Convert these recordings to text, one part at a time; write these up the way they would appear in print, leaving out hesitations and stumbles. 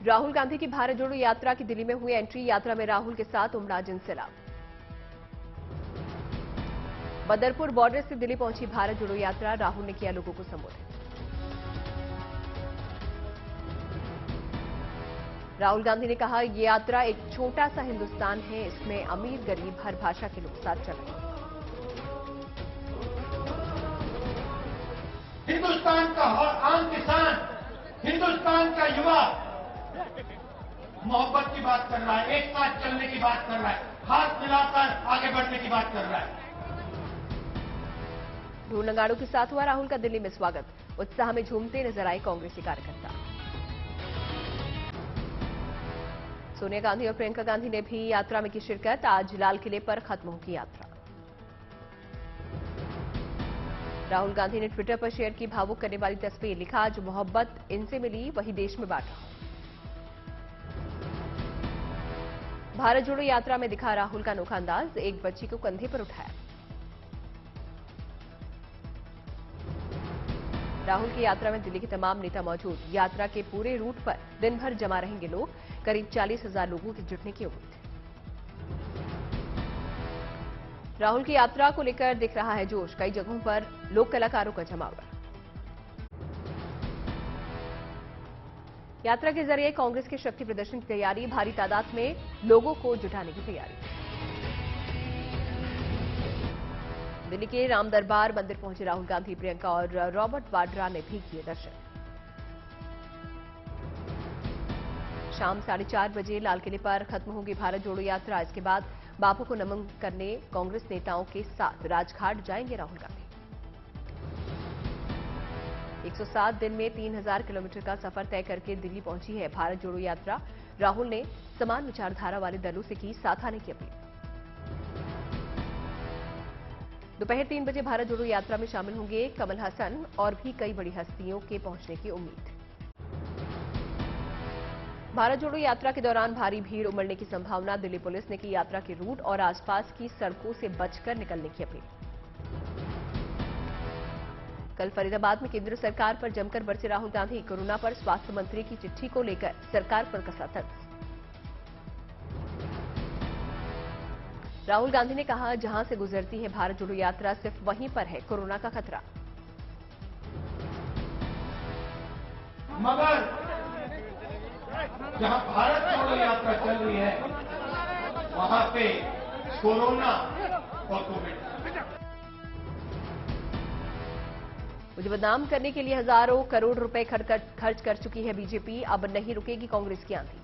राहुल गांधी की भारत जोड़ो यात्रा की दिल्ली में हुई एंट्री। यात्रा में राहुल के साथ उमड़ा जनसैलाब। बदरपुर बॉर्डर से दिल्ली पहुंची भारत जोड़ो यात्रा। राहुल ने किया लोगों को संबोधित। राहुल गांधी ने कहा, ये यात्रा एक छोटा सा हिंदुस्तान है, इसमें अमीर गरीब हर भाषा के लोग साथ चल रहे हैं। हिंदुस्तान का हर आम किसान, हिंदुस्तान का युवा मोहब्बत की बात कर रहा है, एक साथ चलने की बात कर रहा है, हाथ मिलाकर आगे बढ़ने की बात कर रहा है। ढोल नगाड़ों के साथ हुआ राहुल का दिल्ली में स्वागत। उत्साह में झूमते नजर आए कांग्रेसी कार्यकर्ता। सोनिया गांधी और प्रियंका गांधी ने भी यात्रा में की शिरकत। आज लाल किले पर खत्म होगी यात्रा। राहुल गांधी ने ट्विटर पर शेयर की भावुक करने वाली तस्वीर। लिखा, जो मोहब्बत इनसे मिली वही देश में बांट रहा हूं। भारत जोड़ो यात्रा में दिखा राहुल का अनोखा अंदाज। एक बच्ची को कंधे पर उठाया। राहुल की यात्रा में दिल्ली के तमाम नेता मौजूद। यात्रा के पूरे रूट पर दिन भर जमा रहेंगे लोग। करीब 40,000 लोगों के जुटने की उम्मीद। राहुल की यात्रा को लेकर दिख रहा है जोश। कई जगहों पर लोक कलाकारों का जमावड़ा। यात्रा के जरिए कांग्रेस के शक्ति प्रदर्शन की तैयारी। भारी तादाद में लोगों को जुटाने की तैयारी। दिल्ली के राम दरबार मंदिर पहुंचे राहुल गांधी। प्रियंका और रॉबर्ट वाड्रा ने भी किए दर्शन। शाम 4:30 बजे लाल किले पर खत्म होगी भारत जोड़ो यात्रा। इसके बाद बापू को नमन करने कांग्रेस नेताओं के साथ राजघाट जाएंगे राहुल गांधी। 107 दिन में 3000 किलोमीटर का सफर तय करके दिल्ली पहुंची है भारत जोड़ो यात्रा। राहुल ने समान विचारधारा वाले दलों से की साथ आने की अपील। दोपहर 3 बजे भारत जोड़ो यात्रा में शामिल होंगे कमल हसन और भी कई बड़ी हस्तियों के पहुंचने की उम्मीद। भारत जोड़ो यात्रा के दौरान भारी भीड़ उमड़ने की संभावना। दिल्ली पुलिस ने की यात्रा के रूट और आसपास की सड़कों से बचकर निकलने की अपील। कल फरीदाबाद में केंद्र सरकार पर जमकर बरसे राहुल गांधी। कोरोना पर स्वास्थ्य मंत्री की चिट्ठी को लेकर सरकार पर कसा तंज। राहुल गांधी ने कहा, जहां से गुजरती है भारत जोड़ो यात्रा सिर्फ वहीं पर है कोरोना का खतरा। मगर जहां भारत जोड़ो यात्रा चल रही है वहां पे कोरोना और कोविड। मुझे बदनाम करने के लिए हजारों करोड़ रुपए खर्च कर चुकी है बीजेपी। अब नहीं रुकेगी कांग्रेस की आंधी।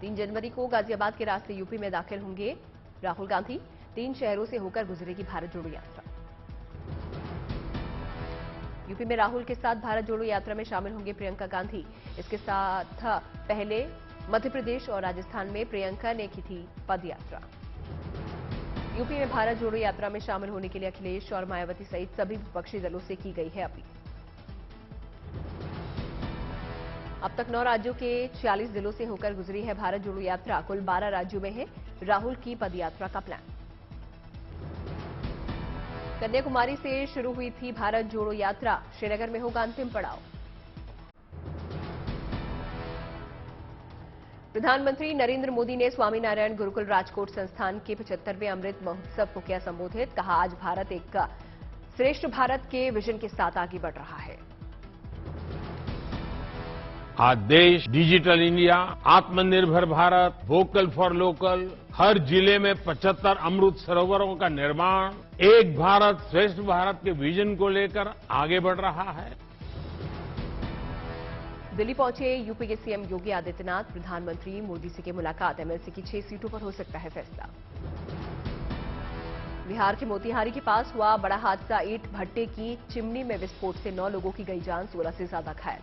3 जनवरी को गाजियाबाद के रास्ते यूपी में दाखिल होंगे राहुल गांधी। 3 शहरों से होकर गुजरेगी भारत जोड़ो यात्रा। यूपी में राहुल के साथ भारत जोड़ो यात्रा में शामिल होंगे प्रियंका गांधी। इसके साथ पहले मध्य प्रदेश और राजस्थान में प्रियंका ने की थी पद यात्रा। यूपी में भारत जोड़ो यात्रा में शामिल होने के लिए अखिलेश और मायावती सहित सभी विपक्षी दलों से की गई है अपील। अब तक 9 राज्यों के 46 जिलों से होकर गुजरी है भारत जोड़ो यात्रा। कुल 12 राज्यों में है राहुल की पदयात्रा का प्लान। कन्याकुमारी से शुरू हुई थी भारत जोड़ो यात्रा। श्रीनगर में होगा अंतिम पड़ाव। प्रधानमंत्री नरेंद्र मोदी ने स्वामीनारायण गुरुकुल राजकोट संस्थान के 75वें अमृत महोत्सव को किया संबोधित। कहा, आज भारत एक श्रेष्ठ भारत के विजन के साथ आगे बढ़ रहा है। आज देश डिजिटल इंडिया, आत्मनिर्भर भारत, वोकल फॉर लोकल, हर जिले में 75 अमृत सरोवरों का निर्माण, एक भारत श्रेष्ठ भारत के विजन को लेकर आगे बढ़ रहा है। दिल्ली पहुंचे यूपी के सीएम योगी आदित्यनाथ। प्रधानमंत्री मोदी से की मुलाकात। एमएलसी की 6 सीटों पर हो सकता है फैसला। बिहार के मोतिहारी के पास हुआ बड़ा हादसा। ईंट भट्टे की चिमनी में विस्फोट से 9 लोगों की गई जान, 16 से ज्यादा घायल।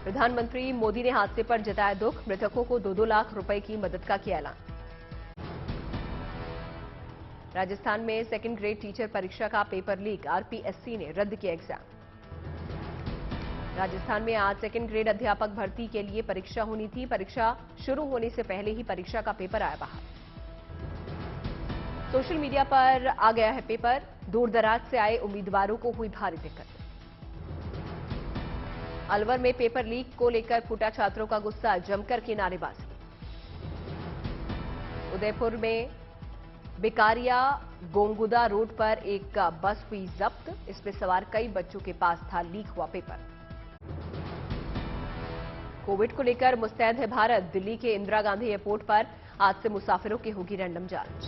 प्रधानमंत्री मोदी ने हादसे पर जताया दुख। मृतकों को 2-2 लाख रुपए की मदद का किया ऐलान। राजस्थान में सेकंड ग्रेड टीचर परीक्षा का पेपर लीक। आरपीएससी ने रद्द किया एग्जाम। राजस्थान में आज सेकंड ग्रेड अध्यापक भर्ती के लिए परीक्षा होनी थी। परीक्षा शुरू होने से पहले ही परीक्षा का पेपर आया बाहर। सोशल मीडिया पर आ गया है पेपर। दूर दराज से आए उम्मीदवारों को हुई भारी दिक्कत। अलवर में पेपर लीक को लेकर फूटा छात्रों का गुस्सा, जमकर की नारेबाजी। उदयपुर में बिकारिया गोंगुदा रोड पर एक बस हुई जब्त, इसमें सवार कई बच्चों के पास था लीक हुआ पेपर। कोविड को लेकर मुस्तैद है भारत, दिल्ली के इंदिरा गांधी एयरपोर्ट पर आज से मुसाफिरों की होगी रैंडम जांच।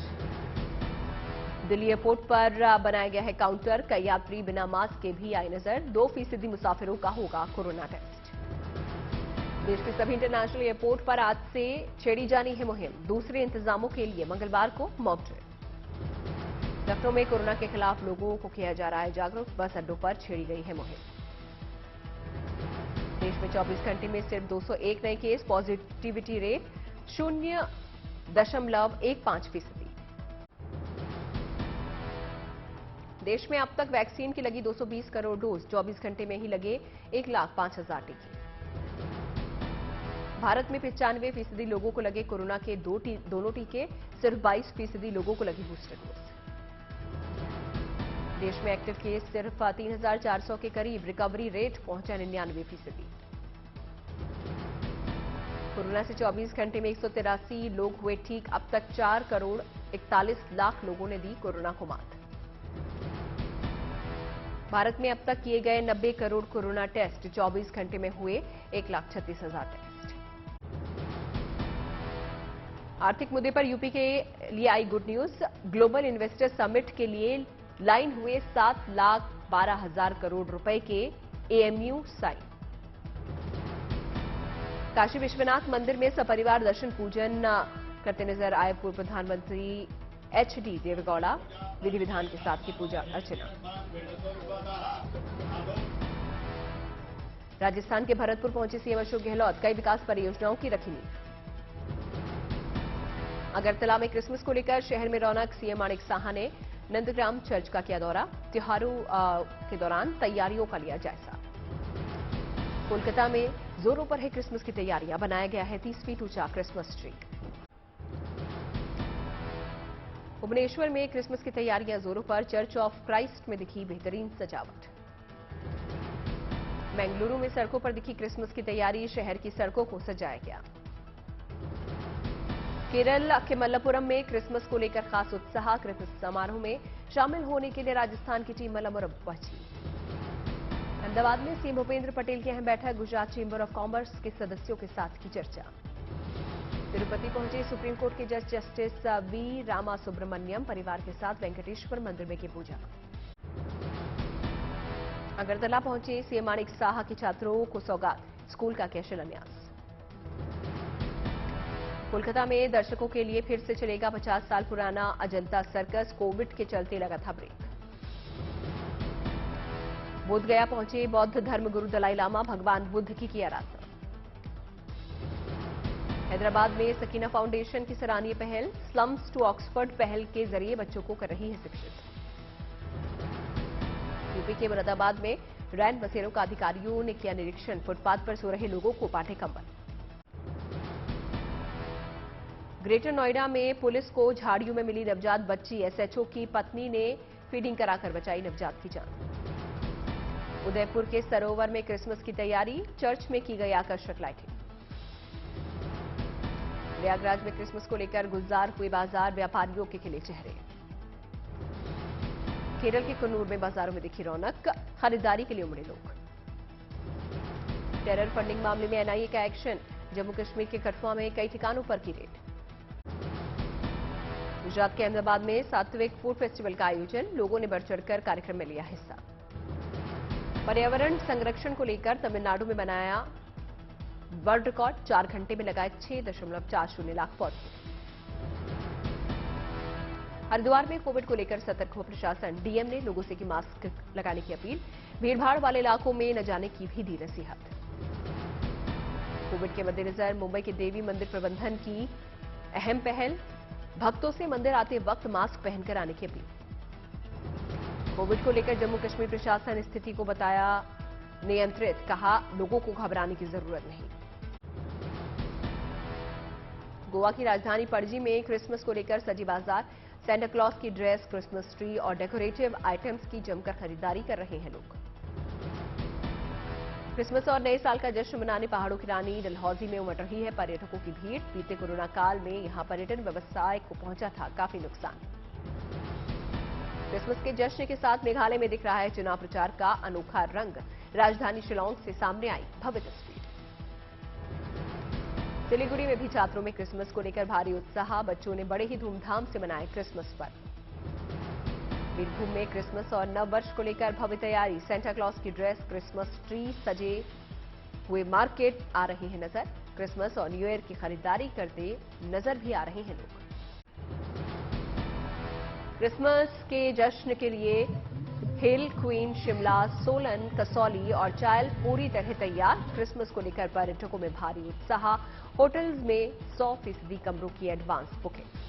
दिल्ली एयरपोर्ट पर बनाया गया है काउंटर, कई यात्री बिना मास्क के भी आए नजर, 2% मुसाफिरों का होगा कोरोना टेस्ट। देश के सभी इंटरनेशनल एयरपोर्ट पर आज से छेड़ी जानी है मुहिम, दूसरे इंतजामों के लिए मंगलवार को मॉक ड्रिल। लखनऊ में कोरोना के खिलाफ लोगों को किया जा रहा है जागरूक, बस अड्डों पर छेड़ी गई है मुहिम। देश में 24 घंटे में सिर्फ 201 नए केस, पॉजिटिविटी रेट 0.15%। देश में अब तक वैक्सीन की लगी 220 करोड़ डोज, 24 घंटे में ही लगे 1,05,000 टीके। भारत में 95% लोगों को लगे कोरोना के दोनों टीके, सिर्फ 22% लोगों को लगी बूस्टर डोज। देश में एक्टिव केस सिर्फ 3,400 के करीब, रिकवरी रेट पहुंचा 99%। कोरोना से 24 घंटे में 183 लोग हुए ठीक, अब तक 4,41,00,000 लोगों ने दी कोरोना को मात। भारत में अब तक किए गए 90 करोड़ कोरोना टेस्ट, 24 घंटे में हुए 1,36,000 टेस्ट। आर्थिक मुद्दे पर यूपी के लिए आई good news, global investor summit के लिए लाइन हुए 7,12,000 करोड़ रुपए के एएमयू साइन। काशी विश्वनाथ मंदिर में सपरिवार दर्शन पूजन करते नजर आए पूर्व प्रधानमंत्री एचडी देवेगौड़ा, विधि विधान के साथ की पूजा अर्चना। राजस्थान के भरतपुर पहुंचे सीएम अशोक गहलोत, कई विकास परियोजनाओं की रखी नींव। अगरतला में क्रिसमस को लेकर शहर में रौनक, सीएम माणिक साहा ने नंदग्राम चर्च का किया दौरा, त्योहारों के दौरान तैयारियों का लिया जायजा। कोलकाता में जोरों पर है क्रिसमस की तैयारियां, बनाया गया है 30 फीट ऊंचा क्रिसमस ट्री। भुवनेश्वर में क्रिसमस की तैयारियां जोरों पर, चर्च ऑफ क्राइस्ट में दिखी बेहतरीन सजावट। बेंगलुरु में सड़कों पर दिखी क्रिसमस की तैयारी, शहर की सड़कों को सजाया गया। केरल के मल्लपुरम में क्रिसमस को लेकर खास उत्साह, क्रिसमस समारोह में शामिल होने के लिए राजस्थान की टीम मल्लपुरम पहुंची। अहमदाबाद में सीएम भूपेंद्र पटेल की अहम बैठक, गुजरात चैंबर ऑफ कॉमर्स के सदस्यों के साथ की चर्चा। तिरुपति पहुंचे सुप्रीम कोर्ट के जज जस्टिस वी रामा सुब्रमण्यम, परिवार के साथ वेंकटेश्वर मंदिर में की पूजा। अगरतला पहुंचे सीएम माणिक साहा की छात्रों को सौगात, स्कूल का किया शिलान्यास। कोलकाता में दर्शकों के लिए फिर से चलेगा 50 साल पुराना अजंता सर्कस, कोविड के चलते लगा था ब्रेक। बोध गया पहुंचे बौद्ध धर्मगुरु दलाई लामा, भगवान बुद्ध की किया आराधना। हैदराबाद में सकीना फाउंडेशन की सराहनीय पहल, स्लम्स टू ऑक्सफोर्ड पहल के जरिए बच्चों को कर रही है शिक्षित। यूपी के मुरादाबाद में रैन बसेरों का अधिकारियों ने किया निरीक्षण, फुटपाथ पर सो रहे लोगों को बांटे कंबल। ग्रेटर नोएडा में पुलिस को झाड़ियों में मिली नवजात बच्ची, एसएचओ की पत्नी ने फीडिंग कराकर बचाई नवजात की जान। उदयपुर के सरोवर में क्रिसमस की तैयारी, चर्च में की गई आकर्षक लाइटिंग। प्रयागराज में क्रिसमस को लेकर गुलजार हुए बाजार, व्यापारियों के खिले चेहरे। केरल के कन्नूर में बाजारों में दिखी रौनक, खरीदारी के लिए उमड़े लोग। टेरर फंडिंग मामले में एनआईए का एक्शन, जम्मू कश्मीर के कठुआ में कई ठिकानों पर की रेड। गुजरात के अहमदाबाद में सात्विक फूड फेस्टिवल का आयोजन, लोगों ने बढ़ चढ़कर कार्यक्रम में लिया हिस्सा। पर्यावरण संरक्षण को लेकर तमिलनाडु में बनाया वर्ल्ड रिकॉर्ड, 4 घंटे में लगाए 6.40 लाख पौधे। हरिद्वार में कोविड को लेकर सतर्क हो प्रशासन, डीएम ने लोगों से की मास्क लगाने की अपील, भीड़भाड़ वाले इलाकों में न जाने की भी दी नसीहत। कोविड के मद्देनजर मुंबई के देवी मंदिर प्रबंधन की अहम पहल, भक्तों से मंदिर आते वक्त मास्क पहनकर आने की अपील। कोविड को लेकर जम्मू कश्मीर प्रशासन स्थिति को बताया नियंत्रित, कहा लोगों को घबराने की जरूरत नहीं। गोवा की राजधानी पणजी में क्रिसमस को लेकर सजी बाजार, सेंटा क्लॉज की ड्रेस, क्रिसमस ट्री और डेकोरेटिव आइटम्स की जमकर खरीदारी कर रहे हैं लोग। क्रिसमस और नए साल का जश्न मनाने पहाड़ों की रानी डलहौजी में उमड़ रही है पर्यटकों की भीड़। बीते कोरोना काल में यहां पर्यटन व्यवसाय को पहुंचा था काफी नुकसान। क्रिसमस के जश्न के साथ मेघालय में दिख रहा है चुनाव प्रचार का अनोखा रंग। राजधानी शिलांग से सामने आई भव्य तस्वीर। सिलीगुड़ी में भी छात्रों में क्रिसमस को लेकर भारी उत्साह। बच्चों ने बड़े ही धूमधाम से मनाए क्रिसमस पर्व। बीरभूम में क्रिसमस और नववर्ष को लेकर भव्य तैयारी। सेंटा क्लॉज की ड्रेस, क्रिसमस ट्री सजे हुए मार्केट आ रहे हैं नजर। क्रिसमस और न्यू ईयर की खरीदारी करते नजर भी आ रहे हैं लोग। क्रिसमस के जश्न के लिए हिल, क्वीन, शिमला, सोलन, कसौली और चायल पूरी तरह तैयार। क्रिसमस को लेकर पर्यटकों में भारी उत्साह। होटल्स में 100% कमरों की एडवांस बुकिंग।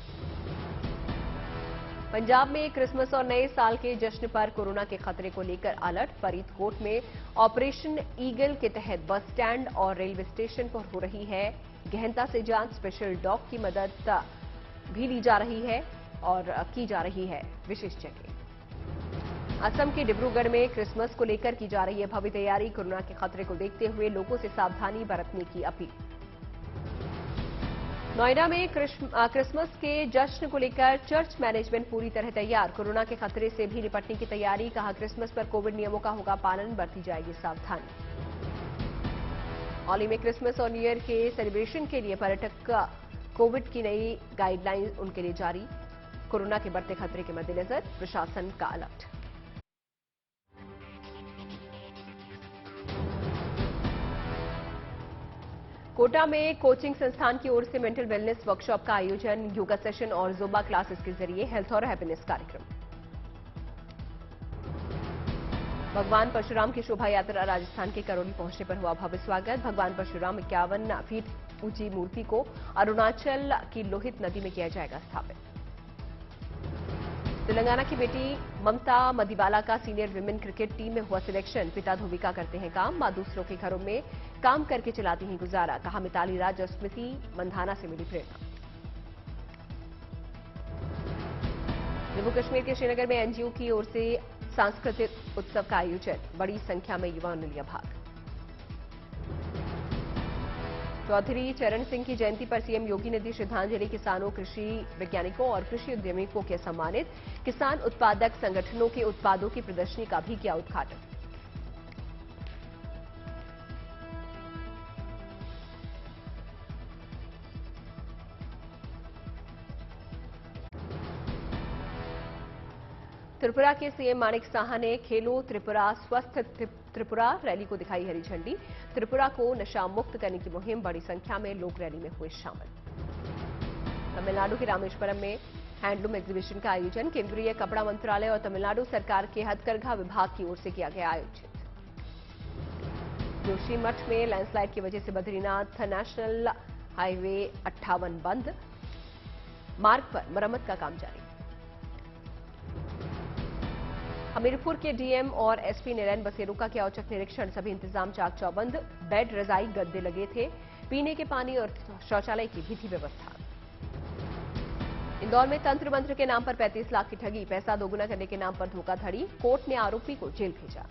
पंजाब में क्रिसमस और नए साल के जश्न पर कोरोना के खतरे को लेकर अलर्ट। फरीदकोट में ऑपरेशन ईगल के तहत बस स्टैंड और रेलवे स्टेशन पर हो रही है गहनता से जांच। स्पेशल डॉग की मदद भी ली जा रही है और की जा रही है विशेष चेकिंग। असम के डिब्रूगढ़ में क्रिसमस को लेकर की जा रही है भव्य तैयारी। कोरोना के खतरे को देखते हुए लोगों से सावधानी बरतने की अपील। नोएडा में क्रिसमस के जश्न को लेकर चर्च मैनेजमेंट पूरी तरह तैयार। कोरोना के खतरे से भी निपटने की तैयारी। कहा, क्रिसमस पर कोविड नियमों का होगा पालन, बरती जाएगी सावधानी। औली में क्रिसमस और न्यू ईयर के सेलिब्रेशन के लिए पर्यटक कोविड की नई गाइडलाइन उनके लिए जारी। कोरोना के बढ़ते खतरे के मद्देनजर प्रशासन का अलर्ट। कोटा में कोचिंग संस्थान की ओर से मेंटल वेलनेस वर्कशॉप का आयोजन। योगा सेशन और जुम्बा क्लासेस के जरिए हेल्थ और हैप्पीनेस कार्यक्रम। भगवान परशुराम की शोभा यात्रा राजस्थान के करौली पहुंचने पर हुआ भव्य स्वागत। भगवान परशुराम 51 फीट ऊंची मूर्ति को अरुणाचल की लोहित नदी में किया जाएगा स्थापित। तेलंगाना की बेटी ममता मदिवाला का सीनियर विमेन क्रिकेट टीम में हुआ सिलेक्शन। पिता धोबिका करते हैं काम, मां दूसरों के घरों में काम करके चलाती हैं गुजारा। कहा, मिताली राज और स्मृति मंधाना से मिली प्रेरणा। जम्मू कश्मीर के श्रीनगर में एनजीओ की ओर से सांस्कृतिक उत्सव का आयोजन। बड़ी संख्या में युवाओं ने लिया भाग। चौधरी चरण सिंह की जयंती पर सीएम योगी ने दी श्रद्धांजलि। किसानों, कृषि वैज्ञानिकों और कृषि उद्यमी को किया सम्मानित। किसान उत्पादक संगठनों के उत्पादों की प्रदर्शनी का भी किया उद्घाटन। त्रिपुरा के सीएम माणिक साहा ने खेलो त्रिपुरा स्वस्थ त्रिपुरा रैली को दिखाई हरी झंडी। त्रिपुरा को नशा मुक्त करने की मुहिम। बड़ी संख्या में लोग रैली में हुए शामिल। तमिलनाडु के रामेश्वरम में हैंडलूम एग्जीबिशन का आयोजन। केंद्रीय कपड़ा मंत्रालय और तमिलनाडु सरकार के हथकरघा विभाग की ओर से किया गया आयोजित। जोशीमठ में लैंडस्लाइड की वजह से बद्रीनाथ नेशनल हाईवे 58 बंद। मार्ग पर मरम्मत का काम जारी। हमीरपुर के डीएम और एसपी नरेन बसेरो का किया औचक निरीक्षण। सभी इंतजाम चाक चौबंद। बेड, रजाई, गद्दे लगे थे। पीने के पानी और शौचालय की भी थी व्यवस्था। इंदौर में तंत्र मंत्र के नाम पर 35 लाख की ठगी। पैसा दोगुना करने के नाम पर धोखाधड़ी। कोर्ट ने आरोपी को जेल भेजा।